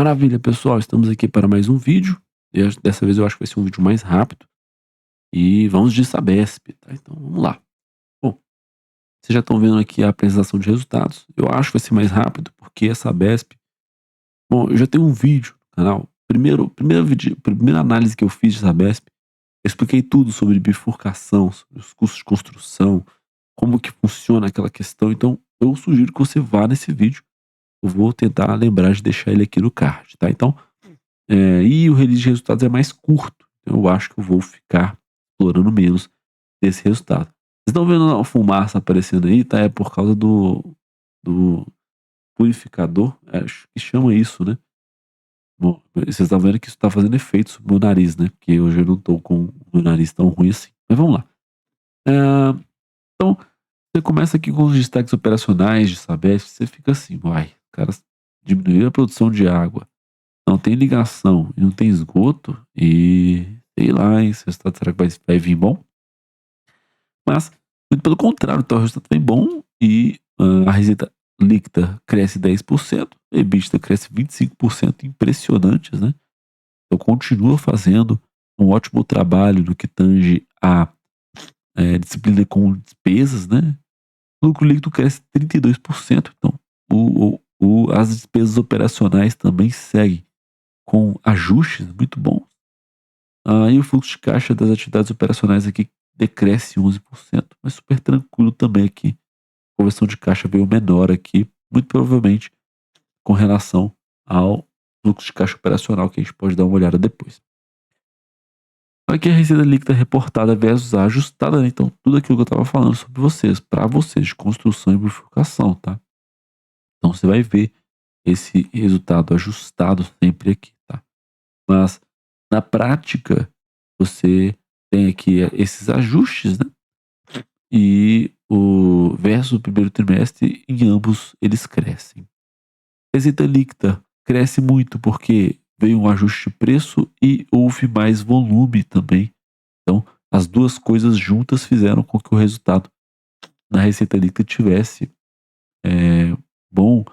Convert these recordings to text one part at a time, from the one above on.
Maravilha, pessoal, estamos aqui para mais um vídeo. Dessa vez eu acho que vai ser um vídeo mais rápido. E vamos de Sabesp, tá? Então vamos lá. Bom, vocês já estão vendo aqui a apresentação de resultados. Eu acho que vai ser mais rápido, porque a Sabesp. Bom, eu já tenho um vídeo no canal. Primeira análise que eu fiz de Sabesp, eu expliquei tudo sobre bifurcação, sobre os custos de construção, como que funciona aquela questão. Então, eu sugiro que você vá nesse vídeo. Eu vou tentar lembrar de deixar ele aqui no card, tá? Então, e o release de resultados é mais curto. Então eu acho que eu vou ficar explorando menos desse resultado. Vocês estão vendo a fumaça aparecendo aí, tá? É por causa do purificador, acho que chama isso, né? Bom, vocês estão vendo que isso está fazendo efeito sobre o meu nariz, né? Porque hoje eu não tô com o meu nariz tão ruim assim. Mas vamos lá. É, então, você começa aqui com os destaques operacionais de Sabesp, você fica assim, uai, cara, diminuir a produção de água, não tem ligação e não tem esgoto, e sei lá, hein, esse resultado será que vai vir bom? Mas, muito pelo contrário, então o resultado vem bom e a receita líquida cresce 10%, a EBITDA cresce 25%, impressionantes, né? Então continua fazendo um ótimo trabalho no que tange a disciplina com despesas, né? O lucro líquido cresce 32%, então as despesas operacionais também seguem com ajustes muito bons. E o fluxo de caixa das atividades operacionais aqui decresce 11%, mas super tranquilo também aqui. A conversão de caixa veio menor aqui, muito provavelmente com relação ao fluxo de caixa operacional, que a gente pode dar uma olhada depois. Aqui a receita líquida reportada versus a ajustada, né? Então tudo aquilo que eu estava falando sobre vocês, para vocês, de construção e bifurcação, tá? Então você vai ver esse resultado ajustado sempre aqui, tá? Mas na prática, você tem aqui esses ajustes, né? E o versus o primeiro trimestre, em ambos eles crescem. Receita líquida cresce muito porque veio um ajuste de preço e houve mais volume também. Então, as duas coisas juntas fizeram com que o resultado na receita líquida tivesse é, bom,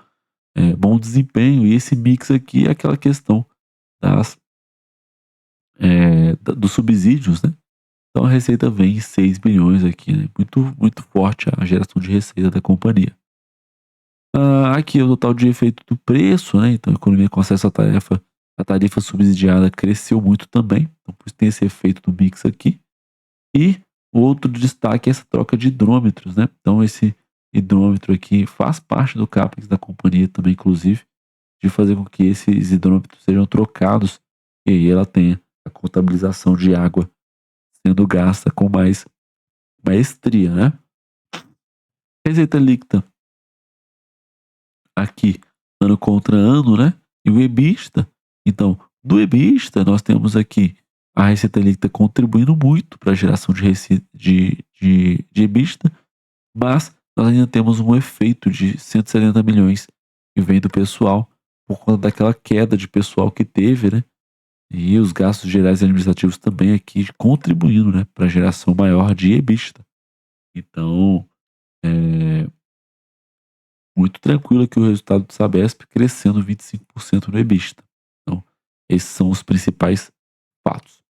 bom desempenho. E esse mix aqui é aquela questão dos subsídios, né? Então a receita vem em 6 bilhões aqui, né? Muito, muito forte a geração de receita da companhia. Aqui é o total de efeito do preço, né? Então a economia com acesso à tarefa, a tarifa subsidiada cresceu muito também. Então por isso tem esse efeito do mix aqui. E o outro destaque é essa troca de hidrômetros, né? Então esse hidrômetro aqui faz parte do CAPEX da companhia também, inclusive, de fazer com que esses hidrômetros sejam trocados e aí ela tenha a contabilização de água sendo gasta com mais maestria, né? Receita líquida aqui, ano contra ano, né? E o EBITDA. Então, do EBITDA, nós temos aqui a receita líquida contribuindo muito para a geração de receita de EBITDA, mas nós ainda temos um efeito de 170 milhões que vem do pessoal por conta daquela queda de pessoal que teve, né? E os gastos gerais e administrativos também aqui contribuindo, né, para a geração maior de EBITDA. Então, é muito tranquilo aqui o resultado do Sabesp, crescendo 25% no EBITDA. Então, esses são os principais fatos.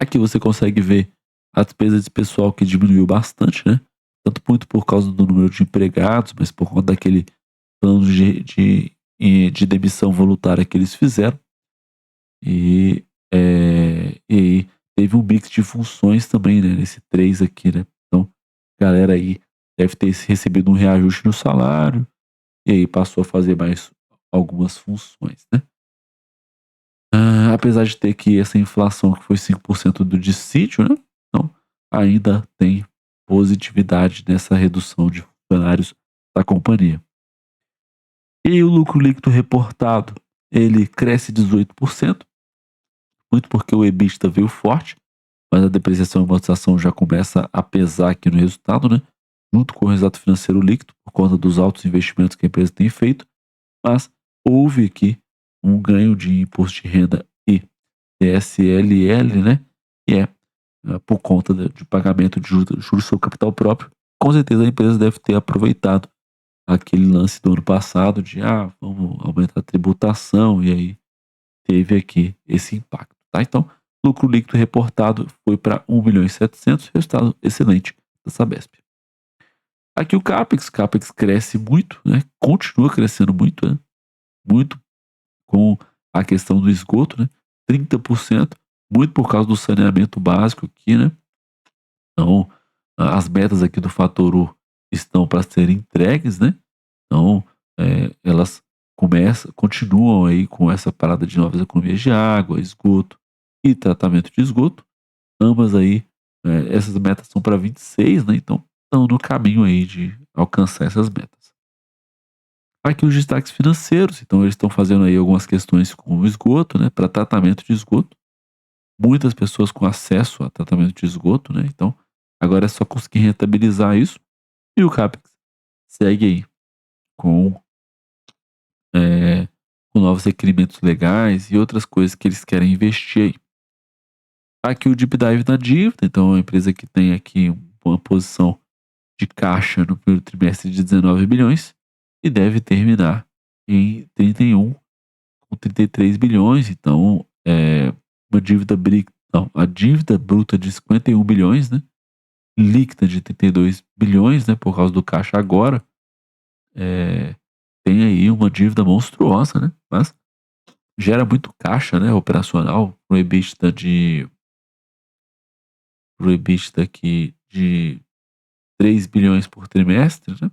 Aqui você consegue ver a despesa de pessoal que diminuiu bastante, né? Tanto muito por causa do número de empregados, mas por conta daquele plano de demissão voluntária que eles fizeram. E aí teve um mix de funções também, né? Nesse 3 aqui, né? Então, galera aí deve ter recebido um reajuste no salário e aí passou a fazer mais algumas funções, né? Apesar de ter que essa inflação que foi 5% do dissídio, né? Então, ainda tem positividade nessa redução de funcionários da companhia. E o lucro líquido reportado, ele cresce 18%, muito porque o EBITDA veio forte, mas a depreciação e amortização já começa a pesar aqui no resultado, né? Junto com o resultado financeiro líquido, por conta dos altos investimentos que a empresa tem feito, mas houve aqui um ganho de imposto de renda e TSLL, né? Que é por conta de pagamento de juros sobre capital próprio. Com certeza a empresa deve ter aproveitado aquele lance do ano passado de, vamos aumentar a tributação, e aí teve aqui esse impacto, tá? Então, lucro líquido reportado foi para 1.700.000, resultado excelente da Sabesp. Aqui o CAPEX cresce muito, né? Continua crescendo muito, né? Muito com a questão do esgoto, né? 30%, muito por causa do saneamento básico aqui, né? Então, as metas aqui do fator U estão para serem entregues, né? Então, elas continuam aí com essa parada de novas economias de água, esgoto e tratamento de esgoto. Ambas aí, essas metas são para 26, né? Então, estão no caminho aí de alcançar essas metas. Aqui os destaques financeiros, então eles estão fazendo aí algumas questões com o esgoto, né? Para tratamento de esgoto. Muitas pessoas com acesso a tratamento de esgoto, né? Então, agora é só conseguir rentabilizar isso. E o CAPEX segue aí com, é, com novos requerimentos legais e outras coisas que eles querem investir aí. Aqui o deep dive na dívida, então é uma empresa que tem aqui uma posição de caixa no primeiro trimestre de 19 bilhões e deve terminar em 31 com 33 bilhões, então uma dívida a dívida bruta de 51 bilhões, né? Líquida de 32 bilhões, né? Por causa do caixa agora, tem aí uma dívida monstruosa, né? Mas gera muito caixa, né? Operacional pro EBITDA aqui de 3 bilhões por trimestre, né?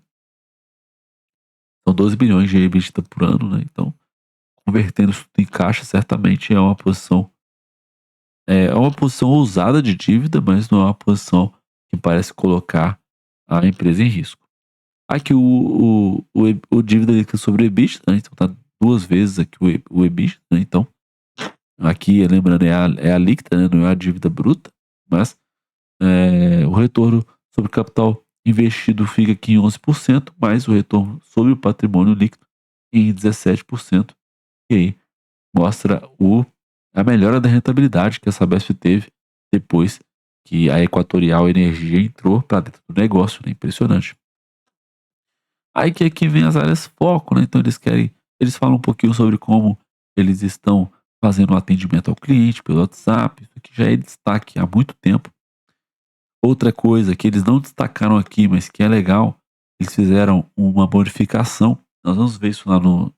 São 12 bilhões de EBITDA por ano, né? Então, convertendo isso em caixa, certamente é uma posição ousada de dívida, mas não é uma posição que parece colocar a empresa em risco. Aqui o dívida líquida sobre o EBITDA, né? Então tá 2 vezes aqui o EBITDA, né? Então, aqui, lembrando, é a líquida, né? Não é a dívida bruta, mas o retorno sobre o capital investido fica aqui em 11%, mais o retorno sobre o patrimônio líquido em 17%. E aí mostra a melhora da rentabilidade que a Sabesp teve depois que a Equatorial Energia entrou para dentro do negócio, né? Impressionante. Aí que aqui vem as áreas foco, né? Então eles falam um pouquinho sobre como eles estão fazendo o atendimento ao cliente pelo WhatsApp, isso aqui já é destaque há muito tempo. Outra coisa que eles não destacaram aqui, mas que é legal, eles fizeram uma modificação. Nós vamos ver isso lá no.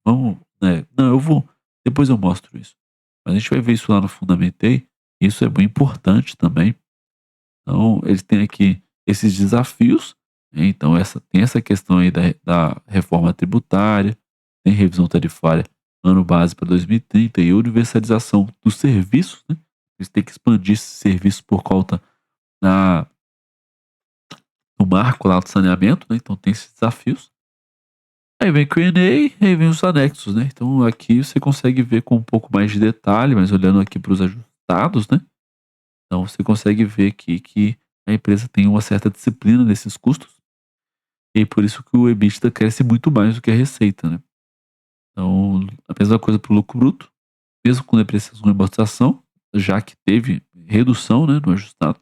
Vamos, né? Não, eu vou. Depois eu mostro isso. Mas a gente vai ver isso lá no Fundamentei. Isso é bem importante também. Então, eles têm aqui esses desafios, né? Então, tem essa questão aí da reforma tributária, tem revisão tarifária ano base para 2030 e universalização dos serviços, né? Eles têm que expandir esses serviços por conta da, do marco lá do saneamento, né? Então, tem esses desafios. Aí vem Q&A, aí vem os anexos, né? Então, aqui você consegue ver com um pouco mais de detalhe, mas olhando aqui para os ajustados, né? Então, você consegue ver aqui que a empresa tem uma certa disciplina nesses custos. E por isso que o EBITDA cresce muito mais do que a receita, né? Então, a mesma coisa para o lucro bruto, mesmo com depreciação e amortização, já que teve redução, né, no ajustado.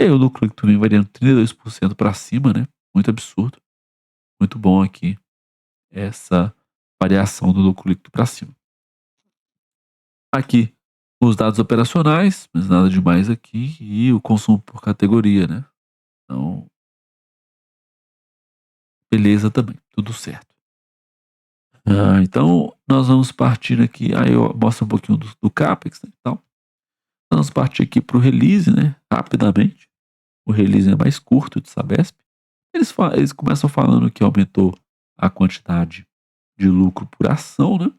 E aí o lucro líquido vem variando 32% para cima, né? Muito absurdo. Muito bom aqui essa variação do lucro líquido para cima. Aqui, os dados operacionais, mas nada demais aqui, e o consumo por categoria, né? Então, beleza também, tudo certo. Então, nós vamos partir aqui. Aí eu mostro um pouquinho do CAPEX, né, então. Vamos partir aqui para o release, né? Rapidamente. O release é mais curto de Sabesp. Eles começam falando que aumentou a quantidade de lucro por ação, né?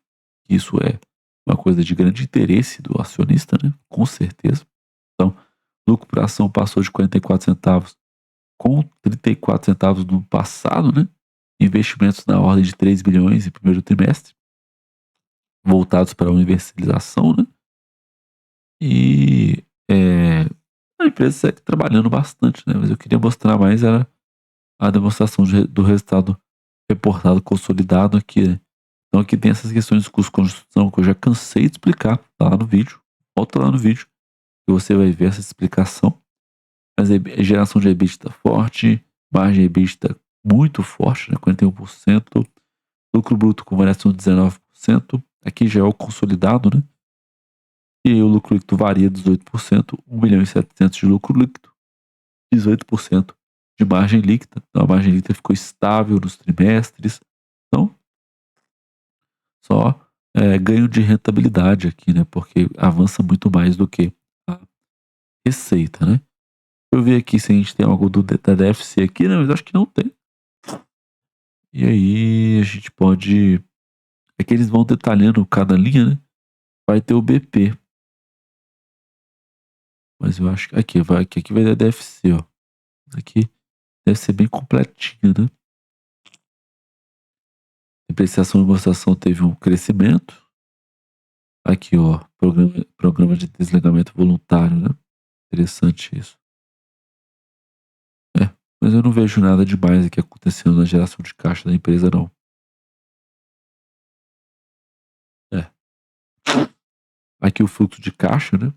Isso é uma coisa de grande interesse do acionista, né? Com certeza. Então, lucro por ação passou de 44 centavos com 34 centavos no passado, né? Investimentos na ordem de 3 bilhões em primeiro trimestre, voltados para a universalização, né? E a empresa segue trabalhando bastante, né? Mas eu queria mostrar mais era a demonstração do resultado reportado consolidado aqui, né? Então aqui tem essas questões de custo de construção que eu já cansei de explicar, tá lá no vídeo. Volta lá no vídeo que você vai ver essa explicação. Mas geração de EBITDA forte, margem EBITDA muito forte, né? 41%. Lucro bruto com variação de 19%. Aqui já é o consolidado, né? E aí o lucro líquido varia 18%, 1.700.000 de lucro líquido, 18% de margem líquida. Então a margem líquida ficou estável nos trimestres. Então, só ganho de rentabilidade aqui, né? Porque avança muito mais do que a receita, né? Eu vi aqui se a gente tem algo da DFC aqui, né? Mas acho que não tem. E aí a gente pode... É que eles vão detalhando cada linha, né? Vai ter o BP. Mas eu acho que aqui vai dar DFC, ó. Aqui deve ser bem completinho, né? Depreciação e amortização teve um crescimento. Aqui, ó, programa de desligamento voluntário, né? Interessante isso. Mas eu não vejo nada demais aqui acontecendo na geração de caixa da empresa, não. Aqui o fluxo de caixa, né?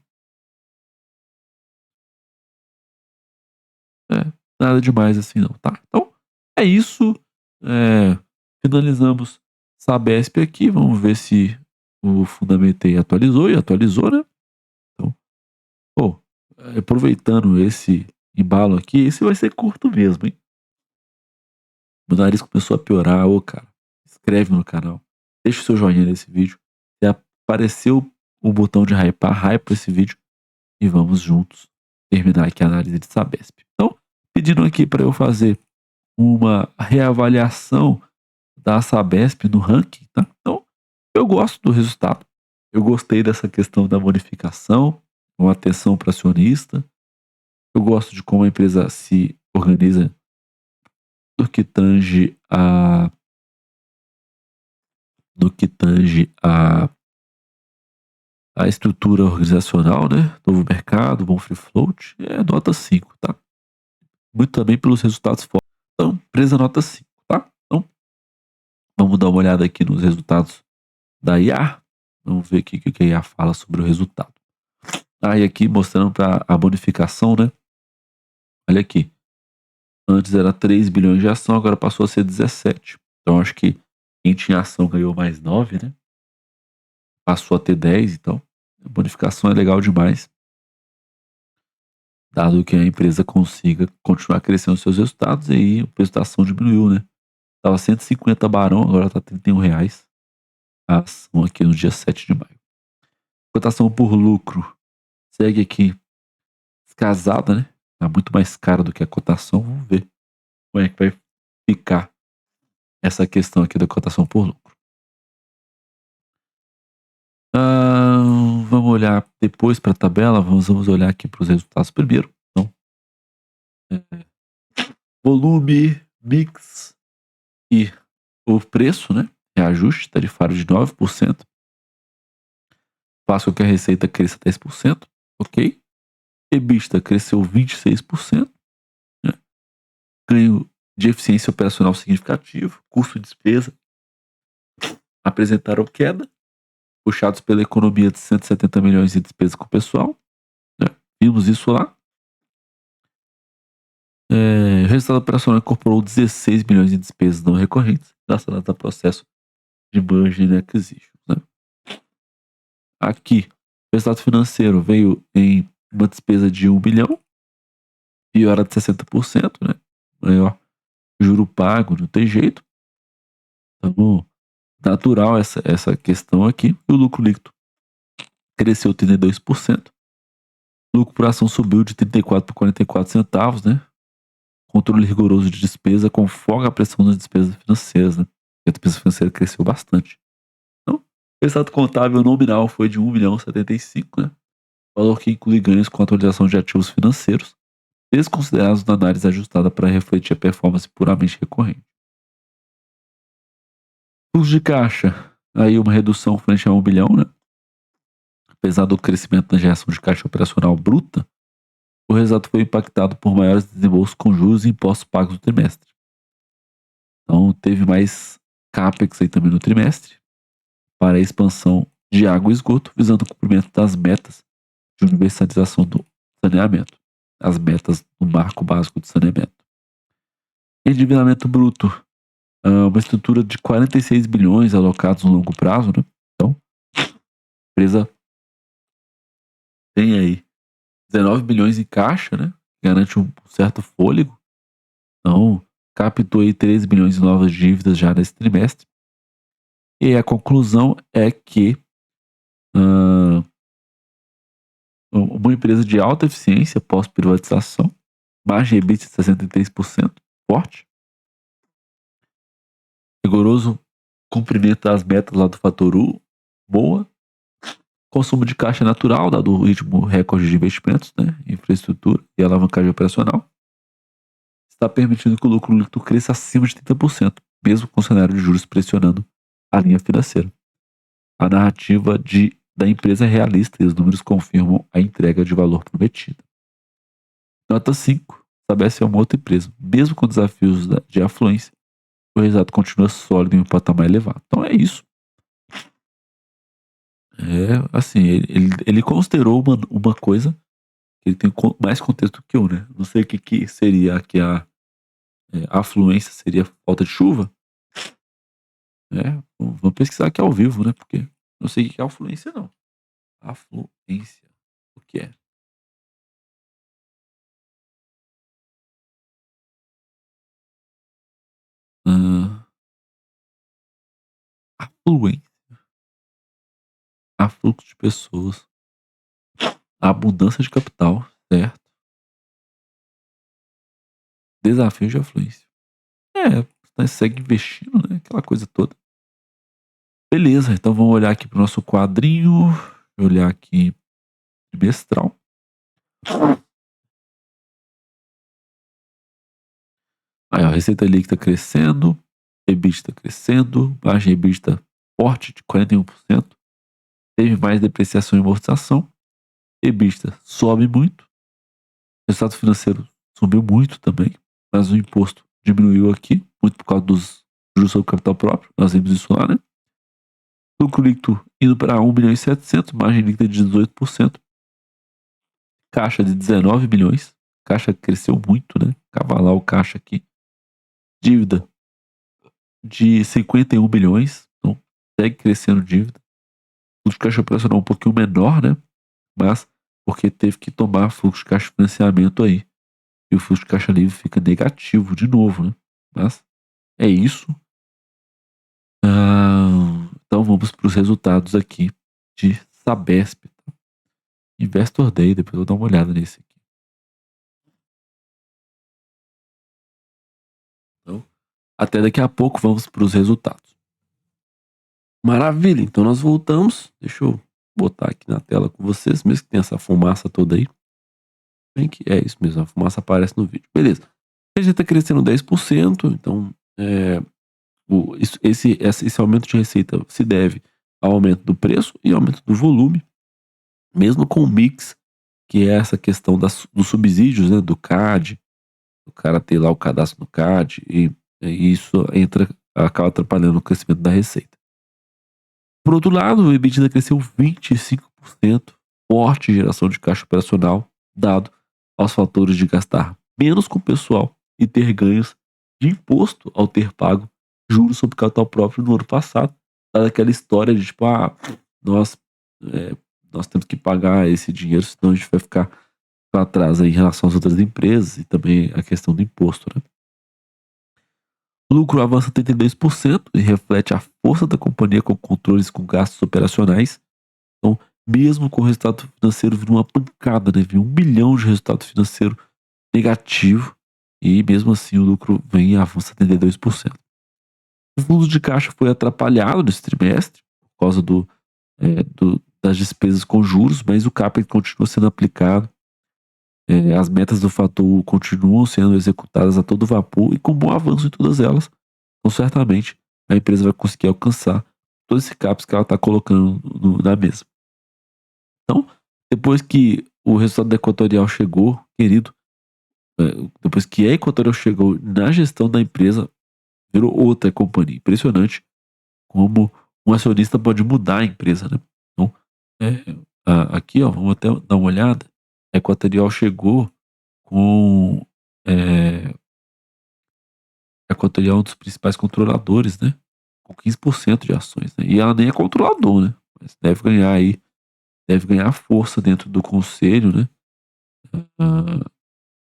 Nada demais assim, não, tá? Então, é isso. Finalizamos Sabesp aqui. Vamos ver se o Fundamentei atualizou. E atualizou, né? Então, aproveitando esse embalo aqui, esse vai ser curto mesmo, hein? Meu nariz começou a piorar. Ô, cara, inscreve no canal. Deixa o seu joinha nesse vídeo. Se apareceu o botão de hypar, hypa esse vídeo. E vamos juntos terminar aqui a análise de Sabesp. Então, pedindo aqui para eu fazer uma reavaliação da Sabesp no ranking, tá? Então, eu gosto do resultado. Eu gostei dessa questão da bonificação, com atenção para acionista. Eu gosto de como a empresa se organiza no que tange a estrutura organizacional, né? Novo mercado, bom free float, nota 5, tá? Muito também pelos resultados fortes. Então, empresa nota 5, tá? Então, vamos dar uma olhada aqui nos resultados da IA. Vamos ver aqui o que a IA fala sobre o resultado. E aqui mostrando para a bonificação, né? Olha aqui. Antes era 3 bilhões de ação, agora passou a ser 17. Então, acho que quem tinha ação ganhou mais 9, né? Passou a ter 10, então a bonificação é legal demais. Dado que a empresa consiga continuar crescendo seus resultados, e aí o preço da ação diminuiu, né? Tava 150 barão, agora tá R$ 31 a ação aqui no dia 7 de maio. Cotação por lucro segue aqui descasada, né? Tá muito mais cara do que a cotação. Vamos ver como é que vai ficar essa questão aqui da cotação por lucro. Vamos olhar depois para a tabela. Vamos olhar aqui para os resultados primeiro. Então, volume, mix e o preço, né? Reajuste tarifário de 9%. Faz com que a receita cresça 10%. Ok? EBITDA cresceu 26%. Né? Ganho de eficiência operacional significativo. Custo e despesa apresentaram queda, puxados pela economia de 170 milhões de despesa com o pessoal. Né? Vimos isso lá. O resultado operacional incorporou 16 milhões de despesas não recorrentes relacionadas ao processo de merger and acquisition. Né? Aqui, o resultado financeiro veio em uma despesa de 1 bilhão, piora de 60%, né? Maior juro pago, não tem jeito. Então, natural essa questão aqui. E o lucro líquido cresceu 32%. O lucro por ação subiu de 34 para 44 centavos, né? Controle rigoroso de despesa conforme a pressão das despesas financeiras, né? A despesa financeira cresceu bastante. Então, o resultado contábil nominal foi de 1.075 milhões, né? Valor que inclui ganhos com atualização de ativos financeiros, desconsiderados na análise ajustada para refletir a performance puramente recorrente. Fluxo de caixa, aí uma redução frente a 1 bilhão, né? Apesar do crescimento na geração de caixa operacional bruta, o resultado foi impactado por maiores desembolsos com juros e impostos pagos no trimestre. Então, teve mais CAPEX aí também no trimestre para a expansão de água e esgoto, visando o cumprimento das metas de universalização do saneamento, as metas do marco básico de saneamento. Endividamento bruto, uma estrutura de 46 bilhões alocados no longo prazo, né? Então, a empresa tem aí 19 bilhões em caixa, né? Garante um certo fôlego. Então, captou aí 13 bilhões em novas dívidas já nesse trimestre. E a conclusão é que uma empresa de alta eficiência pós-privatização, margem EBITDA de 63%, forte, rigoroso cumprimento das metas lá do fator U, boa, consumo de caixa natural, dado o ritmo recorde de investimentos, né, infraestrutura e alavancagem operacional, está permitindo que o lucro líquido cresça acima de 30%, mesmo com o cenário de juros pressionando a linha financeira. A narrativa da empresa é realista e os números confirmam a entrega de valor prometido. Nota 5. Sabesp é uma outra empresa. Mesmo com desafios de afluência, o resultado continua sólido em um patamar elevado. Então é isso. Assim, ele considerou uma coisa que ele tem mais contexto que eu, né? Não sei o que seria que a afluência seria falta de chuva. Vamos pesquisar aqui ao vivo, né? Porque não sei o que é afluência, não. Afluência. O que é? Afluência. Afluxo de pessoas. Abundância de capital, certo? Desafio de afluência. Segue investindo, né? Aquela coisa toda. Beleza, então vamos olhar aqui pro nosso quadrinho. Olhar aqui trimestral. Aí, ó, receita líquida crescendo, EBITDA crescendo, margem EBITDA forte de 41%. Teve mais depreciação e amortização. EBITDA sobe muito. Resultado financeiro subiu muito também, mas o imposto diminuiu aqui, muito por causa dos juros sobre capital próprio. Nós vimos isso lá, né? Lucro líquido indo para 1 bilhão e 700, margem líquida de 18%. Caixa de 19 bilhões. Caixa cresceu muito, né? Cavalar o caixa aqui. Dívida de 51 bilhões. Então, segue crescendo dívida. Fluxo de caixa operacional um pouquinho menor, né? Mas porque teve que tomar fluxo de caixa de financiamento aí. E o fluxo de caixa livre fica negativo de novo, né? Mas é isso. Então vamos para os resultados aqui de Sabesp. Investor Day, depois eu vou dar uma olhada nesse aqui. Então, até daqui a pouco vamos para os resultados. Maravilha, então nós voltamos. Deixa eu botar aqui na tela com vocês, mesmo que tenha essa fumaça toda aí. Bem que é isso mesmo, a fumaça aparece no vídeo. Beleza. A gente está crescendo 10%, então esse aumento de receita se deve ao aumento do preço e aumento do volume, mesmo com o mix, que é essa questão dos subsídios, né, do CAD, o cara ter lá o cadastro no CAD, e isso acaba atrapalhando o crescimento da receita. Por outro lado, o EBITDA cresceu 25%, forte geração de caixa operacional, dado aos fatores de gastar menos com o pessoal e ter ganhos de imposto ao ter pago juros sobre capital próprio no ano passado. Dada aquela história de tipo, nós, nós temos que pagar esse dinheiro, senão a gente vai ficar para trás aí em relação às outras empresas, e também a questão do imposto, né? O lucro avança 32% e reflete a força da companhia com controles com gastos operacionais. Então, mesmo com o resultado financeiro vindo uma pancada, né? Viu 1 bilhão de resultado financeiro negativo, e mesmo assim o lucro vem e avança 32%. O fluxo de caixa foi atrapalhado nesse trimestre por causa das despesas com juros, mas o CAPEX continua sendo aplicado. As metas do fator U continuam sendo executadas a todo vapor e com bom avanço em todas elas. Então, certamente, a empresa vai conseguir alcançar todo esse CAPEX que ela está colocando na mesa. Então, depois que o resultado da Equatorial chegou, querido, depois que a Equatorial chegou na gestão da empresa, virou outra companhia. Impressionante como um acionista pode mudar a empresa, né? Então, aqui, ó, vamos até dar uma olhada. A Equatorial chegou com A Equatorial é um dos principais controladores, né? Com 15% de ações, né? E ela nem é controlador, né? Mas deve ganhar força dentro do conselho, né? Ah,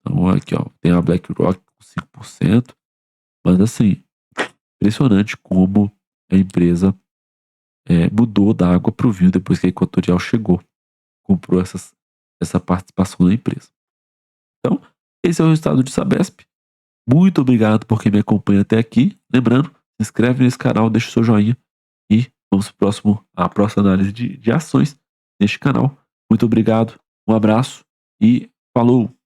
então aqui, ó, tem a BlackRock com 5%, mas assim, impressionante como a empresa mudou da água para o vinho depois que a Equatorial chegou, comprou essa participação na empresa. Então, esse é o resultado de Sabesp. Muito obrigado por quem me acompanha até aqui. Lembrando, se inscreve nesse canal, deixa o seu joinha e vamos para a próxima análise de ações neste canal. Muito obrigado, um abraço e falou!